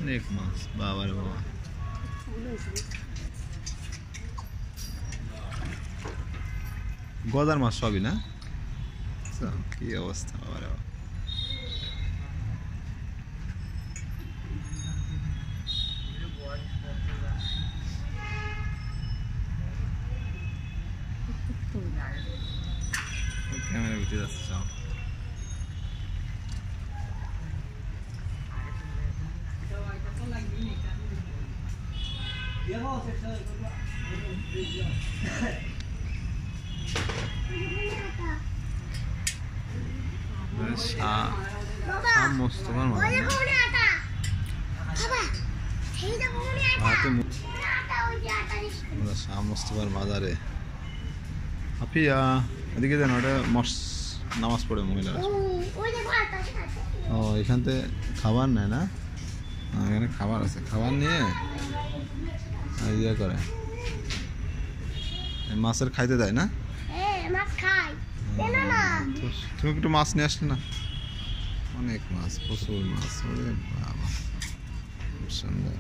অনেক মাছ, বাবা রে বাবা। গজার মাছ সবই না? কি অবস্থা, বাবা রে বাবা। ক্যামেরা ভিতরে যাচ্ছে সব। মোস্তফার মাজারে আপিয়া এদিকে যেন ওটা নামাজ পড়ে মহিলারা। ও এখান থেকে খাবার নেয় না? এখানে খাবার আছে, খাবার নিয়ে ইয়ে করে, মাছের খাইতে দেয় না? তুমি একটু মাছ নিয়ে আসলে না? অনেক মাছ, প্রচুর মাছ, সুন্দর।